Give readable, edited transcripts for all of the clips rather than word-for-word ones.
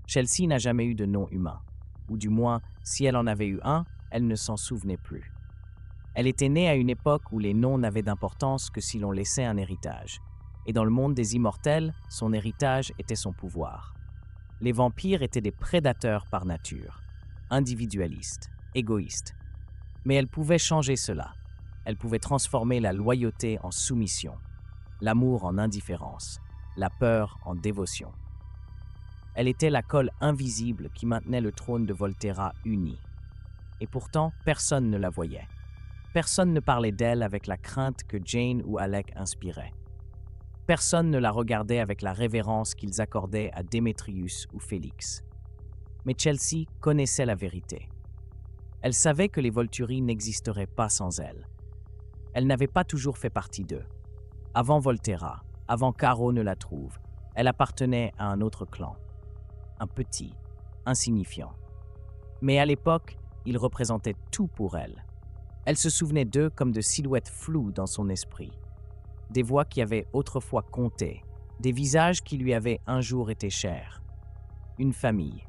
Chelsea n'a jamais eu de nom humain. Ou du moins, si elle en avait eu un, elle ne s'en souvenait plus. Elle était née à une époque où les noms n'avaient d'importance que si l'on laissait un héritage. Et dans le monde des immortels, son héritage était son pouvoir. Les vampires étaient des prédateurs par nature, individualistes, égoïstes. Mais elle pouvait changer cela. Elle pouvait transformer la loyauté en soumission, l'amour en indifférence, la peur en dévotion. Elle était la colle invisible qui maintenait le trône de Volterra uni. Et pourtant, personne ne la voyait. Personne ne parlait d'elle avec la crainte que Jane ou Alec inspiraient. Personne ne la regardait avec la révérence qu'ils accordaient à Démétrius ou Félix. Mais Chelsea connaissait la vérité. Elle savait que les Volturi n'existeraient pas sans elle. Elle n'avait pas toujours fait partie d'eux. Avant Volterra, avant qu'Harrow ne la trouve, elle appartenait à un autre clan. Un petit, insignifiant. Mais à l'époque, il représentait tout pour elle. Elle se souvenait d'eux comme de silhouettes floues dans son esprit. Des voix qui avaient autrefois compté, des visages qui lui avaient un jour été chers. Une famille,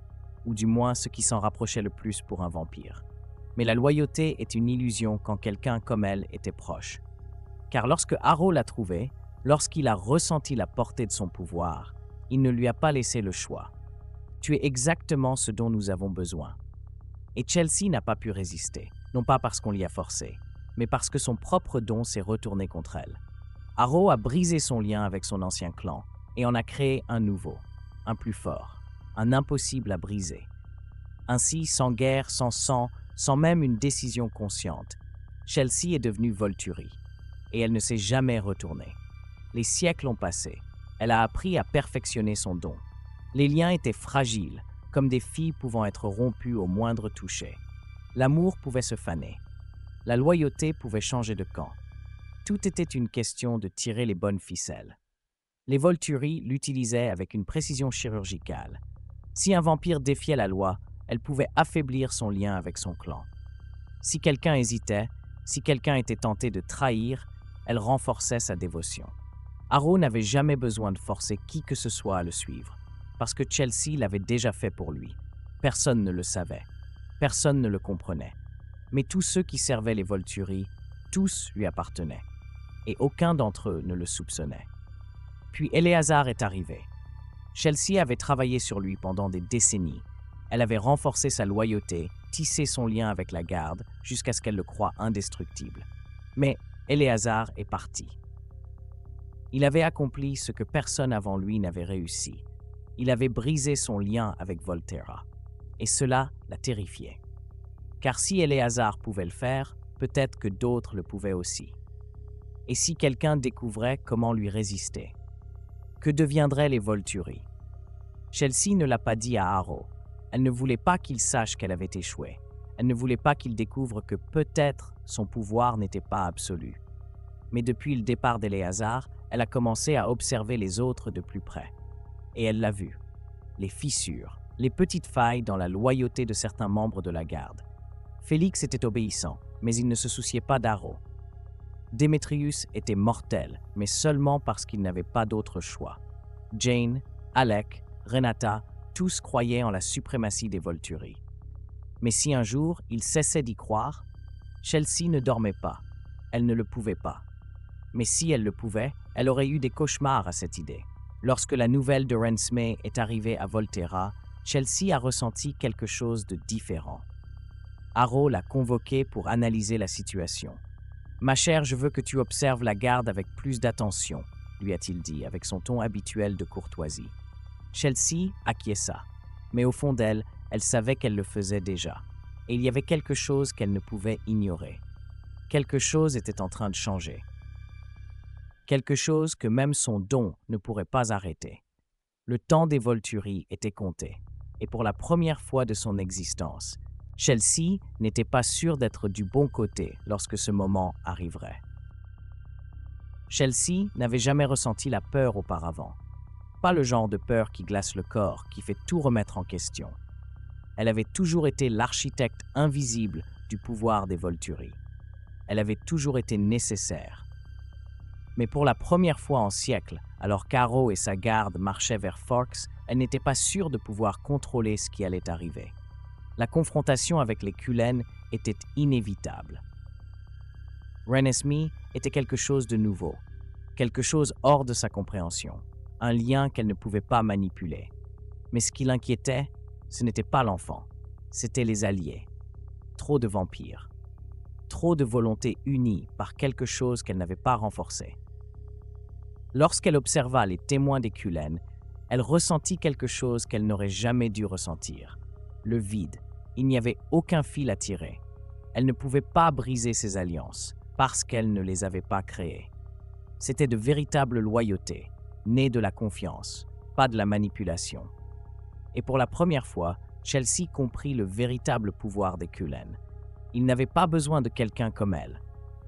ou du moins ce qui s'en rapprochait le plus pour un vampire. Mais la loyauté est une illusion quand quelqu'un comme elle était proche. Car lorsque Harrow l'a trouvée, lorsqu'il a ressenti la portée de son pouvoir, il ne lui a pas laissé le choix. Tu es exactement ce dont nous avons besoin. Et Chelsea n'a pas pu résister, non pas parce qu'on l'y a forcé, mais parce que son propre don s'est retourné contre elle. Harrow a brisé son lien avec son ancien clan et en a créé un nouveau, un plus fort, un impossible à briser. Ainsi, sans guerre, sans sang, sans même une décision consciente, Chelsea est devenue Volturi, et elle ne s'est jamais retournée. Les siècles ont passé, elle a appris à perfectionner son don. Les liens étaient fragiles, comme des filles pouvant être rompues au moindre toucher. L'amour pouvait se faner. La loyauté pouvait changer de camp. Tout était une question de tirer les bonnes ficelles. Les Volturi l'utilisaient avec une précision chirurgicale. Si un vampire défiait la loi, elle pouvait affaiblir son lien avec son clan. Si quelqu'un hésitait, si quelqu'un était tenté de trahir, elle renforçait sa dévotion. Harrow n'avait jamais besoin de forcer qui que ce soit à le suivre, parce que Chelsea l'avait déjà fait pour lui. Personne ne le savait, personne ne le comprenait. Mais tous ceux qui servaient les Volturi, tous lui appartenaient, et aucun d'entre eux ne le soupçonnait. Puis Éléazar est arrivé. Chelsea avait travaillé sur lui pendant des décennies. Elle avait renforcé sa loyauté, tissé son lien avec la garde, jusqu'à ce qu'elle le croie indestructible. Mais Éléazar est parti. Il avait accompli ce que personne avant lui n'avait réussi. Il avait brisé son lien avec Volterra. Et cela la terrifiait. Car si Éléazar pouvait le faire, peut-être que d'autres le pouvaient aussi. Et si quelqu'un découvrait comment lui résister? Que deviendraient les Volturi? Chelsea ne l'a pas dit à Harrow. Elle ne voulait pas qu'il sache qu'elle avait échoué. Elle ne voulait pas qu'il découvre que peut-être son pouvoir n'était pas absolu. Mais depuis le départ d'Éléazar, elle a commencé à observer les autres de plus près. Et elle l'a vu. Les fissures, les petites failles dans la loyauté de certains membres de la garde. Félix était obéissant, mais il ne se souciait pas d'Harrow. Démétrius était mortel, mais seulement parce qu'il n'avait pas d'autre choix. Jane, Alec, Renata, tous croyaient en la suprématie des Volturi. Mais si un jour il cessait d'y croire, Chelsea ne dormait pas. Elle ne le pouvait pas. Mais si elle le pouvait, elle aurait eu des cauchemars à cette idée. Lorsque la nouvelle de Renesmee est arrivée à Volterra, Chelsea a ressenti quelque chose de différent. Harrow l'a convoquée pour analyser la situation. « Ma chère, je veux que tu observes la garde avec plus d'attention », lui a-t-il dit avec son ton habituel de courtoisie. Chelsea acquiesça, mais au fond d'elle, elle savait qu'elle le faisait déjà. Et il y avait quelque chose qu'elle ne pouvait ignorer. Quelque chose était en train de changer. Quelque chose que même son don ne pourrait pas arrêter. Le temps des Volturi était compté, et pour la première fois de son existence, Chelsea n'était pas sûre d'être du bon côté lorsque ce moment arriverait. Chelsea n'avait jamais ressenti la peur auparavant. Pas le genre de peur qui glace le corps, qui fait tout remettre en question. Elle avait toujours été l'architecte invisible du pouvoir des Volturi. Elle avait toujours été nécessaire. Mais pour la première fois en siècles, Alors qu'Arrow et sa garde marchaient vers Forks, elle n'était pas sûre de pouvoir contrôler ce qui allait arriver. La confrontation avec les Cullen était inévitable. Renesmee était quelque chose de nouveau, quelque chose hors de sa compréhension, un lien qu'elle ne pouvait pas manipuler. Mais ce qui l'inquiétait, ce n'était pas l'enfant, c'était les alliés. Trop de vampires. Trop de volonté unie par quelque chose qu'elle n'avait pas renforcé. Lorsqu'elle observa les témoins des Cullen, elle ressentit quelque chose qu'elle n'aurait jamais dû ressentir. Le vide. Il n'y avait aucun fil à tirer. Elle ne pouvait pas briser ces alliances, parce qu'elle ne les avait pas créées. C'était de véritables loyautés, nées de la confiance, pas de la manipulation. Et pour la première fois, Chelsea comprit le véritable pouvoir des Cullen. Ils n'avaient pas besoin de quelqu'un comme elle.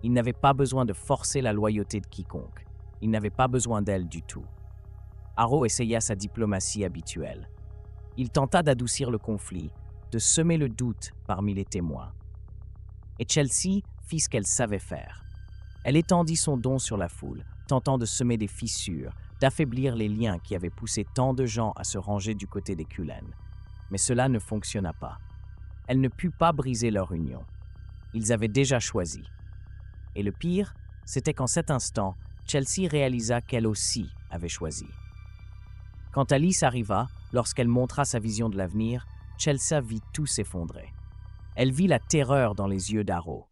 Ils n'avaient pas besoin de forcer la loyauté de quiconque. Ils n'avaient pas besoin d'elle du tout. Arrow essaya sa diplomatie habituelle. Il tenta d'adoucir le conflit, de semer le doute parmi les témoins. Et Chelsea fit ce qu'elle savait faire. Elle étendit son don sur la foule, tentant de semer des fissures, d'affaiblir les liens qui avaient poussé tant de gens à se ranger du côté des Cullen. Mais cela ne fonctionna pas. Elle ne put pas briser leur union. Ils avaient déjà choisi. Et le pire, c'était qu'en cet instant, Chelsea réalisa qu'elle aussi avait choisi. Quand Alice arriva, lorsqu'elle montra sa vision de l'avenir, Chelsea vit tout s'effondrer. Elle vit la terreur dans les yeux d'Arrow.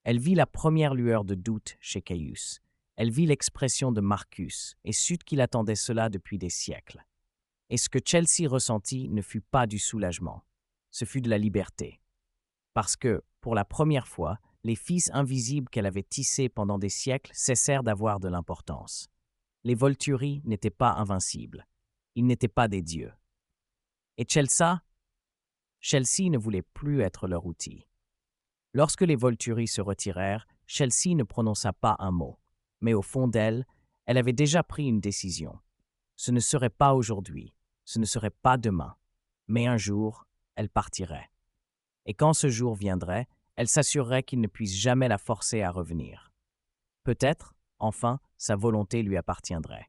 Elle vit la première lueur de doute chez Caius. Elle vit l'expression de Marcus et sut qu'il attendait cela depuis des siècles. Et ce que Chelsea ressentit ne fut pas du soulagement, ce fut de la liberté. Parce que, pour la première fois, les fils invisibles qu'elle avait tissés pendant des siècles cessèrent d'avoir de l'importance. Les Volturi n'étaient pas invincibles. Ils n'étaient pas des dieux. Et Chelsea ne voulait plus être leur outil. Lorsque les Volturi se retirèrent, Chelsea ne prononça pas un mot. Mais au fond d'elle, elle avait déjà pris une décision. Ce ne serait pas aujourd'hui, ce ne serait pas demain, mais un jour, elle partirait. Et quand ce jour viendrait, elle s'assurerait qu'il ne puisse jamais la forcer à revenir. Peut-être, enfin, sa volonté lui appartiendrait.